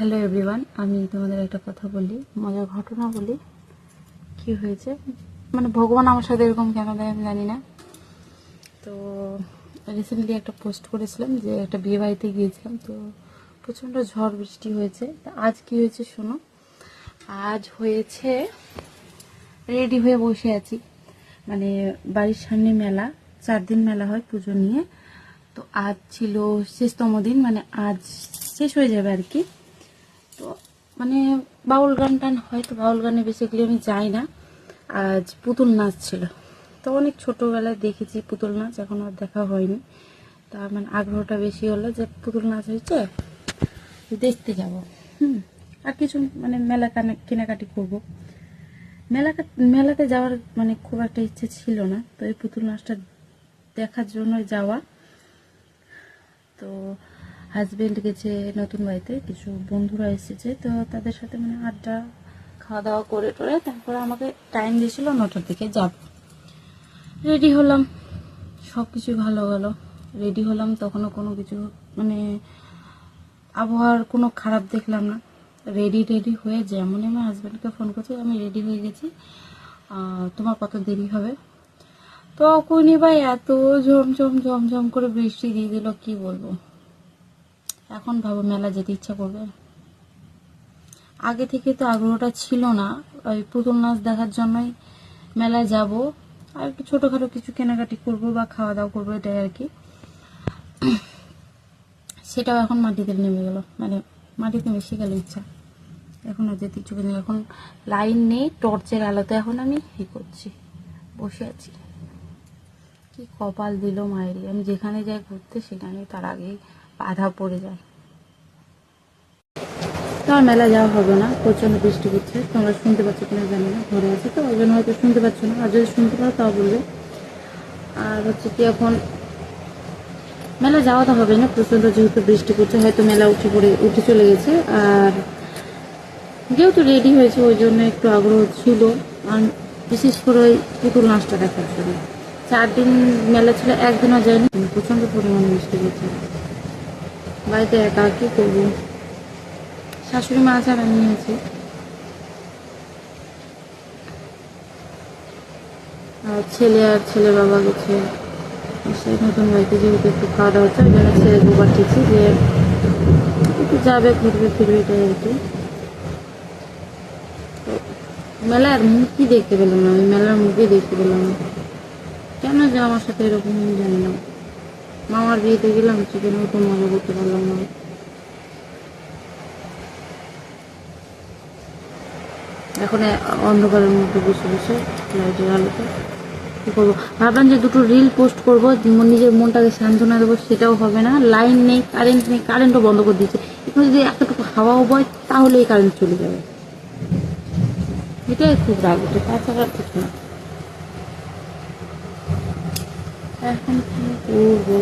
Hello everyone, আমি তোমাদের একটা কথা বলি, মজার ঘটনা বলি। কি হয়েছে মানে ভগবান আমার সাথে এরকম কেন দেয় আমি জানি না। তো রিসেন্টলি একটা পোস্ট করেছিলাম যে একটা বিয়ে বাড়িতে গিয়েছিলাম, তো প্রচণ্ড ঝড় বৃষ্টি হয়েছে। তা আজ কি হয়েছে শোনো। আজ হয়েছে রেডি হয়ে বসে আছি, মানে বাড়ির সামনে মেলা, 4 দিন মেলা হয় পুজো নিয়ে। তো আজ ছিল শেষতম দিন, মানে আজ শেষ হয়ে যাবে আর কি। তো মানে বাউল গান টান হয়, তো বাউল গানে বেসিক্যালি আমি যাই না। আজ পুতুল নাচ ছিল, তো অনেক ছোটোবেলায় দেখেছি পুতুল নাচ, এখন আর দেখা হয়নি। তার মানে আগ্রহটা বেশি হলো যে পুতুল নাচ হয়েছে, দেখতে যাব। আর কিছু মানে মেলা কেনাকাটি করব। মেলাতে যাওয়ার মানে খুব একটা ইচ্ছে ছিল না, তো এই পুতুল নাচটা দেখার জন্য যাওয়া। তো হাজবেন্ড গেছে নতুন বাড়িতে, কিছু বন্ধুরা এসেছে, তো তাদের সাথে মানে আড্ডা খাওয়া দাওয়া করে টোরে তারপরে আমাকে টাইম দিয়েছিল 9টার দিকে যাব। রেডি হলাম, সব কিছু ভালো গেল। রেডি হলাম, তখনও কোনো কিছু মানে আবহাওয়ার কোনো খারাপ দেখলাম না। রেডি হয়ে যেমন আমি হাজব্যান্ডকে ফোন করছি, আমি রেডি হয়ে গেছি, তোমার কত দেরি হবে। তখনই ভাই এত ঝমঝম করে বৃষ্টি দিয়ে দিল, কি বলবো। এখন ভাবো মেলা যেতে ইচ্ছা করবে? আগে থেকে তো আগ্রহটা ছিল না, ওই পুতুল নাচ দেখার জন্যই মেলায় যাব, আর একটু ছোটোখাটো কিছু কেনাকাটি করব বা খাওয়া দাওয়া করবো, এটাই আর কি। সেটাও এখন মাটিতে নেমে গেল, মানে মাটিতে মিশে গেল ইচ্ছা। এখন আর যেতে ইচ্ছে নেই, এখন লাইন নেই, টর্চের আলোতে এখন আমি করছি, বসে আছি। কি কপাল দিল মায়েরই, আমি যেখানে যাই ঘুরতে সেখানে তার আগেই বাধা পড়ে যায়। তো আর মেলা যাওয়া হবে না, প্রচণ্ড বৃষ্টি হচ্ছে, তোমরা শুনতে পাচ্ছ কিনা জানি না, ঘরে আছে তো ওই জন্য হয়তো শুনতে পাচ্ছ না, আর যদি শুনতে পারো তাও বলবে। আর হচ্ছে কি, এখন মেলা যাওয়া তো হবে না, প্রচণ্ড যেহেতু বৃষ্টি পড়ছে, হয়তো মেলা উঠে চলে গেছে। আর যেহেতু রেডি হয়েছে ওই জন্য একটু আগ্রহ ছিল, আর বিশেষ করে ওই পুতুল নাচটা দেখার জন্য। 4 দিন মেলা ছিল, একদিনও যায়নি, প্রচণ্ড পরিমাণে বৃষ্টি পড়ছে। বাড়িতে একা কি করবো, শাশুড়ি মা আছে আর আমি আছি। আর ছেলে বাবা গেছে সেই নতুন বাড়িতে, যেহেতু একটু খাওয়া দাওয়া হচ্ছে, ওই জন্য ছেলেকে পাঠিয়েছি যে একটু যাবে, ঘুরবে ফিরবে, এটাই আর কি। তো মেলার মুখই দেখতে পেলাম না, আমি মেলার মুখই দেখতে পেলাম না, কেন যে আমার সাথে এরকম আমি জানি না। মামার বিয়েতে গেলাম, সেখানেও তো মজা করতে পারলাম না। এখন অন্ধকারের মধ্যে বসে বসে লাইটের আলোতে কী করবো, ভাবলাম যে দুটো রিল পোস্ট করবো, নিজের মনটাকে সান্ত্বনা দেবো, সেটাও হবে না। লাইন নেই, কারেন্ট নেই, কারেন্টও বন্ধ করে দিয়েছে। এখন যদি এতটুকু হাওয়াও বয় তাহলেই কারেন্ট চলে যাবে, এটাই খুব রাগ ওঠে, তাছাড়া কিছু না। এখন কি করবো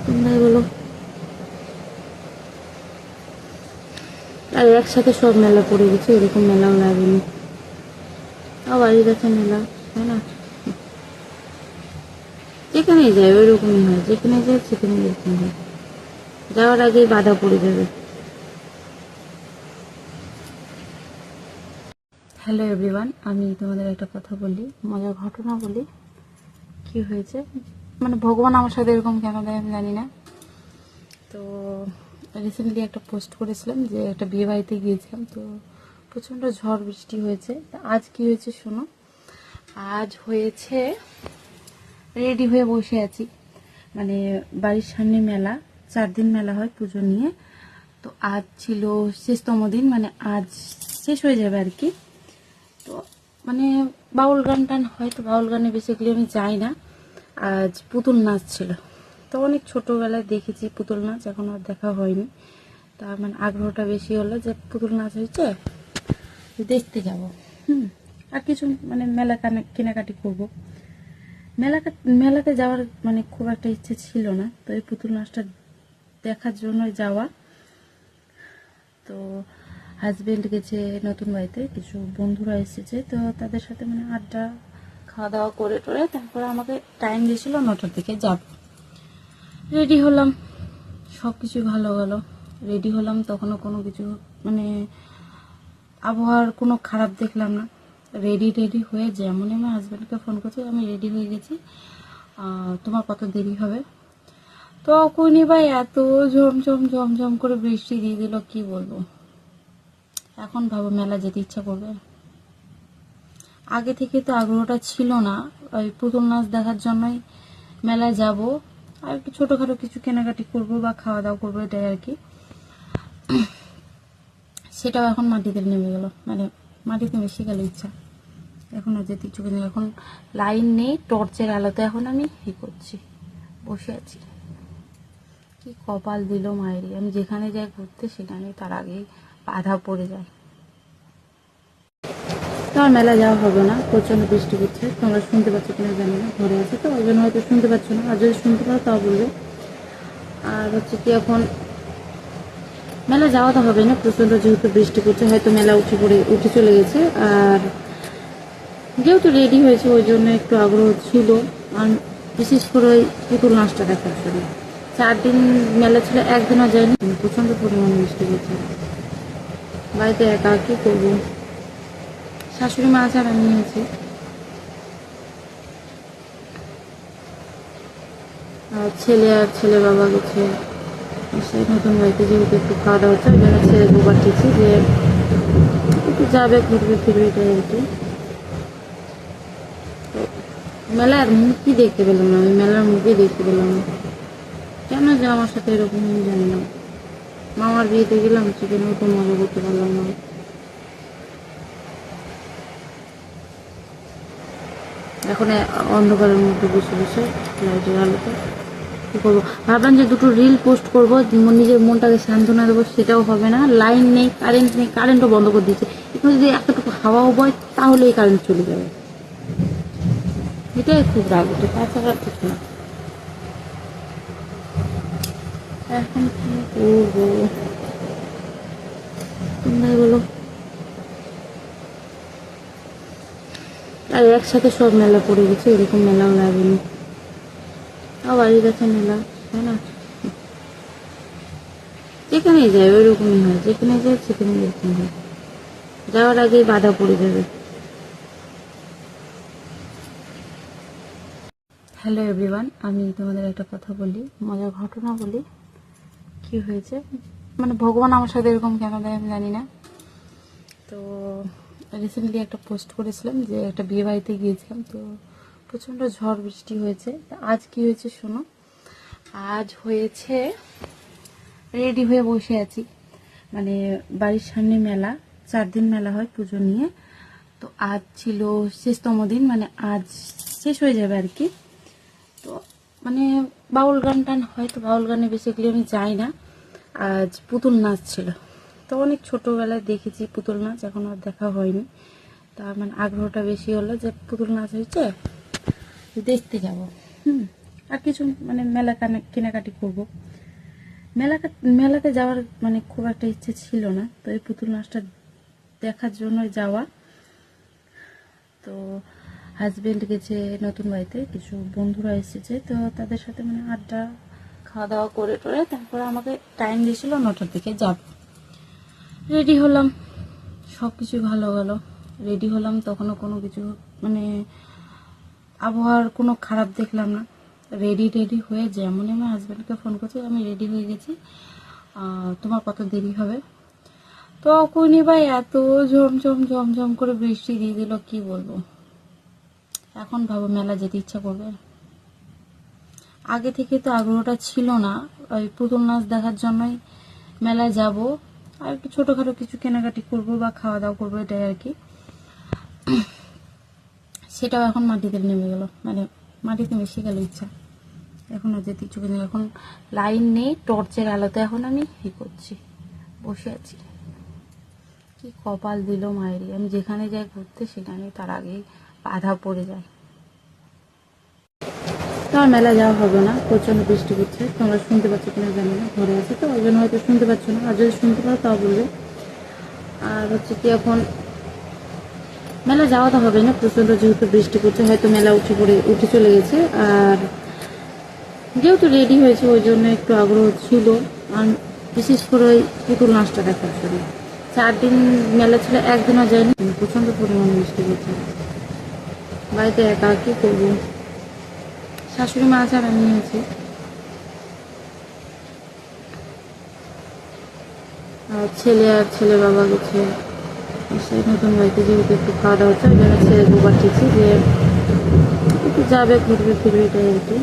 তোমরাই বলো। আর একসাথে সব মেলা পড়ে গেছে, এরকম মেলাও লাগেনি। বাড়ির কাছে মেলা, তাই না? যেখানেই যায় ওই রকমই হয়, যেখানে যায় সেখানে এরকম হয়, যাওয়ার আগেই বাধা পড়ে যাবে। হ্যালো এভরিওয়ান, আমি তোমাদের একটা কথা বলি, মজার ঘটনা বলি। কি হয়েছে মানে ভগবান আমার সাথে এরকম কেন দেয় আমি জানি না। তো রিসেন্টলি একটা পোস্ট করেছিলাম যে একটা বিয়ে বাড়িতে গিয়েছিলাম, তো প্রচণ্ড ঝড় বৃষ্টি হয়েছে। তা আজ কি হয়েছে শোনো। আজ হয়েছে রেডি হয়ে বসে আছি, মানে বাড়ির সামনে মেলা, 4 দিন মেলা হয় পুজো নিয়ে। তো আজ ছিল শেষতম দিন, মানে আজ শেষ হয়ে যাবে আর কি। তো মানে বাউল গান টান হয়, তো বাউল গানে বেসিক্যালি আমি যাই না। আজ পুতুল নাচ ছিল, তো অনেক ছোটোবেলায় দেখেছি পুতুল নাচ, এখন আর দেখা হয়নি। তার মানে আগ্রহটা বেশি হলো যে পুতুল নাচ হয়েছে, দেখতে যাব। আর কিছু মানে কেনাকাটি করব। মেলাতে যাওয়ার মানে খুব একটা ইচ্ছে ছিল না, তো এই পুতুল নাচটা দেখার জন্য যাওয়া। তো হাজবেন্ড গেছে নতুন বাড়িতে, কিছু বন্ধুরা এসেছে, তো তাদের সাথে মানে আড্ডা খাওয়া দাওয়া করে টোরে তারপরে আমাকে টাইম দিয়েছিল 9টার দিকে যাব। রেডি হলাম, সব কিছু ভালো গেল। রেডি হলাম, তখনও কোনো কিছু মানে আবহাওয়ার কোনো খারাপ দেখলাম না। রেডি রেডি হয়ে যেমনই আমার হাজব্যান্ডকে ফোন করছি, আমি রেডি হয়ে গেছি, তোমার কত দেরি হবে। তখনই ভাই এত ঝমঝম ঝমঝম করে বৃষ্টি দিয়ে দিল, কি বলবো। এখন ভাবো মেলা যেতে ইচ্ছা করবে? আগে থেকে তো আগ্রহটা ছিল না, ওই পুতুল নাচ দেখার জন্যই মেলায় যাব, আর একটু ছোটোখাটো কিছু কেনাকাটি করব বা খাওয়া দাওয়া করবো, এটাই আর কি। সেটাও এখন মাটিতে নেমে গেল, মানে মাটিতে মিশে গেল ইচ্ছা। এখন আর যেতে ইচ্ছুক নেই, এখন লাইন নেই, টর্চের আলোতে এখন আমি করছি, বসে আছি। কি কপাল দিল মায়েরই, আমি যেখানে যাই ঘুরতে সেখানে তার আগেই বাধা পড়ে যায়। তো আর মেলা যাওয়া হবে না, প্রচণ্ড বৃষ্টি হচ্ছে, তোমরা শুনতে পাচ্ছ কিনা জানি না, ঘরে আছে তো ওই জন্য হয়তো শুনতে পাচ্ছ না, আর যদি শুনতে পারো তাও বলবে। আর হচ্ছে কি, এখন মেলা যাওয়া তো হবে না, প্রচণ্ড যেহেতু বৃষ্টি পড়ছে, হয়তো মেলা উঠে চলে গেছে। আর যেহেতু রেডি হয়েছে ওই জন্য একটু আগ্রহ ছিল, আর বিশেষ করে ওই পুতুল নাচটা দেখার জন্য। 4 দিন মেলা ছিল, একদিনও যায়নি, প্রচণ্ড পরিমাণে বৃষ্টি পড়ছে। বাড়িতে একা কি করবো, শাশুড়ি মা আছে আর আমি আছি। আর ছেলে বাবা গেছে সেই নতুন বাড়িতে, যেহেতু একটু খাওয়া দাওয়া হচ্ছে, ওই জন্য ছেলেকে পাঠিয়েছি যে একটু যাবে, ঘুরবে ফিরবে, এটাই আর কি। মেলার মুখই দেখতে পেলাম না, আমি মেলার মুখই দেখতে পেলাম না, কেন যে আমার সাথে এরকম আমি জানি না। মামার বিয়েতে গেলাম, সেখানেও তো মজা করতে পারলাম না। এখন অন্ধকারের মধ্যে বসে বসে লাইটের আলোতে কী করবো, ভাবলাম যে দুটো রিল পোস্ট করবো, নিজের মনটাকে সান্ত্বনা দেবো, সেটাও হবে না। লাইন নেই, কারেন্ট নেই, কারেন্টও বন্ধ করে দিয়েছে। এখন যদি এতটুকু হাওয়াও বয় তাহলে এই কারেন্ট চলে যাবে, এটাই খুব রাগ ওঠে, তাছাড়া কিছু না। এখন কি করবো তোমরাই বলো। আর একসাথে সব মেলা পড়ে গেছে, এরকম মেলাও লাগেনি, তাও বাড়ির কাছে মেলা, তাই না? যেখানেই যায় ওইরকমই হয়, যেখানে যায় সেখানে এরকম হয়, যাওয়ার আগেই বাধা পড়ে যাবে। হ্যালো এভরিওয়ান, আমি তোমাদের একটা কথা বলি, মজার ঘটনা বলি। কি হয়েছে, মানে ভগবান আমার সাথে এরকম কেন দেয় আমি জানি না। তো রিসেন্টলি একটা পোস্ট করেছিলাম যে একটা বিয়ে বাড়িতে গিয়েছিলাম, তো প্রচণ্ড ঝড় বৃষ্টি হয়েছে। আজ কি হয়েছে শোনো, আজ হয়েছে রেডি হয়ে বসে আছি, মানে বাড়ির সামনে মেলা, 4 দিন মেলা হয় পুজো নিয়ে। তো আজ ছিল শেষতম দিন, মানে আজ শেষ হয়ে যাবে আর কি। তো মানে বাউল গান টান হয়, তো বাউল গানে বেসিক্যালি আমি যাই না। আজ পুতুল নাচ ছিল, তো অনেক ছোটোবেলায় দেখেছি পুতুল নাচ, এখন আর দেখা হয়নি। তার মানে আগ্রহটা বেশি হলো যে পুতুল নাচ হয়েছে, দেখতে যাব। আর কিছু মানে মেলা কেনাকাটি করবো। মেলাতে যাওয়ার মানে খুব একটা ইচ্ছে ছিল না, তো এই পুতুল নাচটা দেখার জন্য যাওয়া। তো হাজবেন্ড গেছে নতুন বাড়িতে, কিছু বন্ধুরা এসেছে, তো তাদের সাথে মানে আড্ডা খাওয়া দাওয়া করে টোরে তারপরে আমাকে টাইম দিয়েছিল 9টার দিকে যাব। রেডি হলাম, সব কিছু ভালো গেল, রেডি হলাম, তখনও কোনো কিছু মানে আবহাওয়ার কোনো খারাপ দেখলাম না। রেডি রেডি হয়ে যেমনই আমার হাজব্যান্ডকে ফোন করছি, আমি রেডি হয়ে গেছি, তোমার কত দেরি হবে। তখনই ভাই এত ঝমঝম ঝমঝম করে বৃষ্টি দিয়ে দিল, কি বলবো। এখন ভাবো মেলা যেতে ইচ্ছা করবে? আগে থেকে তো আগ্রহটা ছিল না, ওই পুতুল নাচ দেখার জন্যই মেলায় যাব, আর একটু ছোটোখাটো কিছু কেনাকাটি করব বা খাওয়া দাওয়া করবো, এটাই আর কি। সেটাও এখন মাটিতে নেমে গেল, মানে মাটিতে মিশে গেল ইচ্ছা। এখন আর যেতে ইচ্ছুক নেই, এখন লাইন নেই, টর্চের আলোতে এখন আমি করছি, বসে আছি। কি কপাল দিল মায়েরই, আমি যেখানে যাই ঘুরতে সেখানে তার আগেই বাধা পড়ে যায়। তো আর মেলা যাওয়া হবে না, প্রচণ্ড বৃষ্টি পড়ছে, তোমরা শুনতে পাচ্ছ কিনা জানি না, ঘরে আছে তো ওই জন্য হয়তো শুনতে পাচ্ছ না, আর যদি শুনতে পারো তাও বলবে। আর হচ্ছে কি, এখন মেলা যাওয়া তো হবে না, প্রচণ্ড যেহেতু বৃষ্টি পড়ছে, হয়তো মেলা উঠে চলে গেছে। আর যেহেতু রেডি হয়েছে ওই জন্য একটু আগ্রহ ছিল, আর বিশেষ করে ওই পুতুল নাচটা দেখার জন্য। 4 দিন মেলা ছিল, একদিনও যায়নি। প্রচণ্ড পরিমাণ বৃষ্টি হচ্ছে, বাড়িতে একা কী করবো। শাশুড়ি মা আছে আর আমি আছি। আর ছেলে বাবা গেছে সেই নতুন বাড়িতে, যেহেতু একটু খাওয়া দাওয়া হচ্ছে, ওই জন্য ছেলেকে পাঠিয়েছি যে একটু যাবে, ঘুরবে ফিরবে, এটাই আর কি।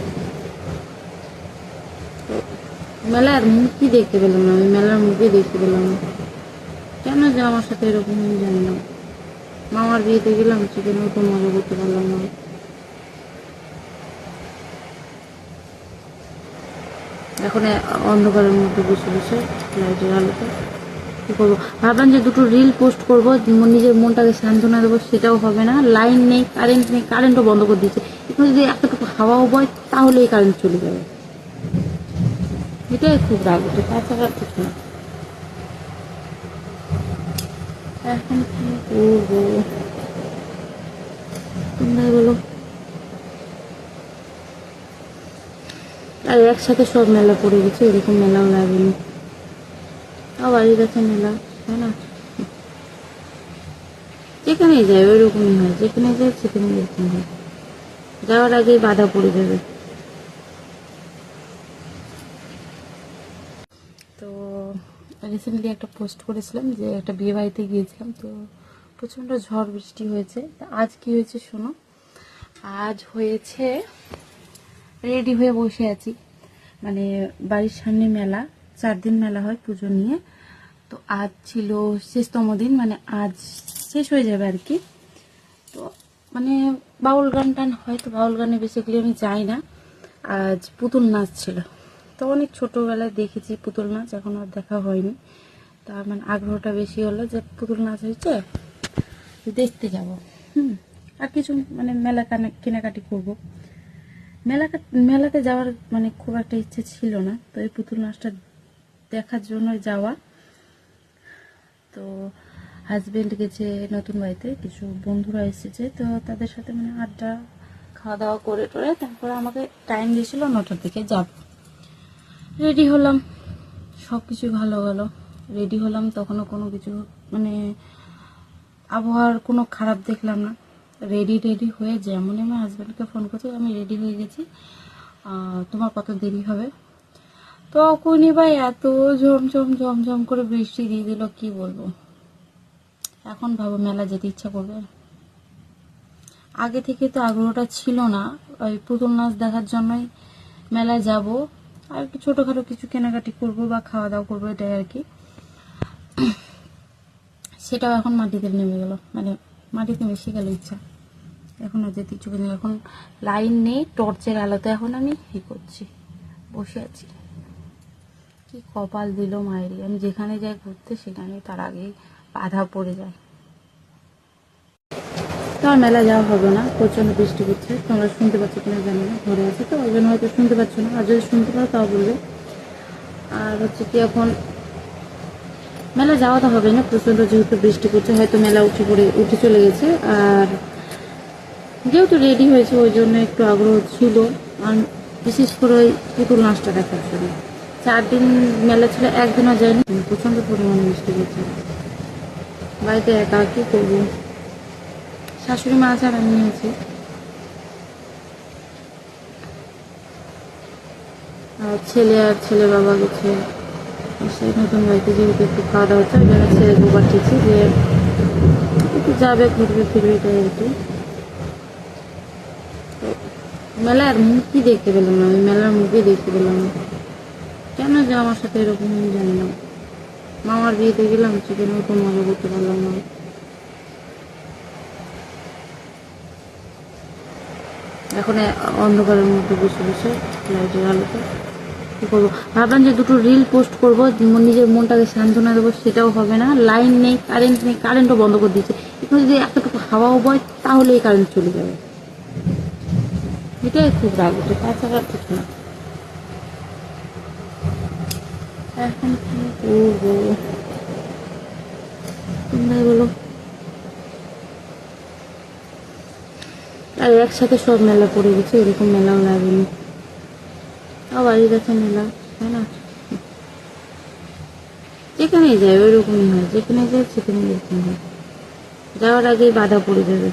মেলার মুখই দেখতে পেলাম না, আমি মেলার মুখই দেখতে পেলাম না। কেন যে আমার সাথে এরকম আমি জানি না। মামার বিয়েতে গেলাম, সেখানে তো মজা করতে পারলাম না। এখন অন্ধকারের মধ্যে বসে বসে লাইটের আলোতে কী করবো, ভাবলাম যে দুটো রিল পোস্ট করবো, নিজের মনটাকে সান্ত্বনা দেবো, সেটাও হবে না। লাইন নেই, কারেন্ট নেই, কারেন্টও বন্ধ করে দিয়েছে। এখানে যদি এতটুকু হাওয়াও বয় তাহলে এই কারেন্ট চলে যাবে, এটাই খুব রাগ হচ্ছে, তাছাড়া ঠিক না। এখন কি করবো তোমরাই বলো। আর একসাথে সব মেলা পড়ে গেছে, এরকম মেলাও লাগেনি। তাও বাড়ির কাছে মেলা, তাই না? যেখানেই যায় ওইরকমই হয়, যেখানে যায় সেখানে এরকম হয়। যাওয়ার আগেই বাধা পড়ে যাবে। তো রিসেন্টলি একটা পোস্ট করেছিলাম যে একটা বিয়ে বাড়িতে গিয়েছিলাম, তো প্রচণ্ড ঝড় বৃষ্টি হয়েছে। তা আজ কি হয়েছে শোনো। আজ হয়েছে, রেডি হয়ে বসে আছি, মানে বাড়ির সামনে মেলা, 4 দিন মেলা হয় পুজো নিয়ে। তো আজ ছিল শেষতম দিন, মানে আজ শেষ হয়ে যাবে আর কি। তো মানে বাউল গান টান হয়, তো বাউল গানে বেসিক্যালি আমি যাই না। আজ পুতুল নাচ ছিল, তো অনেক ছোটোবেলায় দেখেছি পুতুল নাচ, এখন আর দেখা হয়নি। তা মানে আগ্রহটা বেশি হলো যে পুতুল নাচ হয়েছে, দেখতে যাব। আর কিছু মানে মেলা কেনাকাটি করবো। মেলাতে যাওয়ার মানে খুব একটা ইচ্ছে ছিল না, তো এই পুতুল নাচটা দেখার জন্য যাওয়া। তো হাজবেন্ড গেছে নতুন বাড়িতে, কিছু বন্ধুরা এসেছে, তো তাদের সাথে মানে আড্ডা খাওয়া দাওয়া করে টোরে তারপরে আমাকে টাইম দিয়েছিল 9টার দিকে যাব। রেডি হলাম, সব কিছুই ভালো গেল। রেডি হলাম, তখনও কোনো কিছু মানে আবহাওয়ার কোনো খারাপ দেখলাম না। রেডি হয়ে যেমন আমার হাজব্যান্ডকে ফোন করছি, আমি রেডি হয়ে গেছি, তোমার কত দেরি হবে। তখনই ভাই এত ঝমঝম করে বৃষ্টি দিয়ে দিল, কি বলবো। এখন ভাবো মেলা যেতে ইচ্ছা করবে। আগে থেকে তো আগ্রহটা ছিল না, ওই পুতুল নাচ দেখার জন্যই মেলায় যাব, আর কি ছোটোখাটো কিছু কেনাকাটি করব বা খাওয়া দাওয়া করবো, এটাই আর কি। সেটাও এখন মাটিতে নেমে গেল, মানে মাটিতে মিশে গেল ইচ্ছা। এখন আর যেতে ইচ্ছুক নেই। এখন লাইন নেই, টর্চের আলোতে এখন আমি করছি, বসে আছি। কি কপাল দিল মায়েরই, আমি যেখানে যাই ঘুরতে সেখানে তার আগেই বাধা পড়ে যায়। তো আর মেলা যাওয়া হবে না, প্রচণ্ড বৃষ্টি হচ্ছে, তোমরা শুনতে পাচ্ছ কিনা জানি না, ঘরে আছে তো ওই জন্য হয়তো শুনতে পাচ্ছ না, আর যদি শুনতে পারো তাও বলবে। আর হচ্ছে কি, এখন মেলা যাওয়া তো হবে না, প্রচণ্ড যেহেতু বৃষ্টি পড়ছে, হয়তো মেলা উঠে চলে গেছে। আর যেহেতু রেডি হয়েছে ওই জন্য একটু আগ্রহ ছিল, আর বিশেষ করে ওই পুতুল নাচটা দেখার জন্য। 4 দিন মেলা ছিল, একদিনও যায়নি। প্রচণ্ড পরিমাণ বৃষ্টি হচ্ছে, বাড়িতে একা কী করবো। শাশুড়ি মা আছে আর আমি আছি। আর ছেলে বাবা গেছে সেই নতুন বাড়িতে, যেহেতু একটু খাওয়া দাওয়া হচ্ছে, ওই জন্য ছেলেকে পাঠিয়েছি যে একটু যাবে, ঘুরবে ফিরবে, এটাই আর কি। মেলার মুখই দেখতে পেলাম না, আমি মেলার মুখই দেখতে পেলাম না। কেন যে আমার সাথে এরকম আমি জানি না। মামার বিয়েতে গেলাম, সেখানেও তো মজা করতে পারলাম না। এখন অন্ধকারের মধ্যে বসে বসে লাইটের আলোতে কী করবো, ভাবলাম যে দুটো রিল পোস্ট করবো, নিজের মনটাকে সান্ত্বনা দেবো, সেটাও হবে না। লাইন নেই, কারেন্ট নেই, কারেন্টও বন্ধ করে দিয়েছে। এখানে যদি এতটুকু হাওয়াও বয় তাহলে এই কারেন্ট চলে যাবে, এটাই খুব রাগ হচ্ছে, তাছাড়া ঠিক না। এখন কি করবো তোমরাই বলো। আর একসাথে সব মেলা পড়ে গেছে, এরকম মেলাও লাগেনি। তাও বাড়ির কাছে মেলা, তাই না? যেখানেই যায় ওইরকমই হয়, যেখানে যায় সেখানে এরকম হয়, যাওয়ার আগেই বাধা পড়ে যাবে।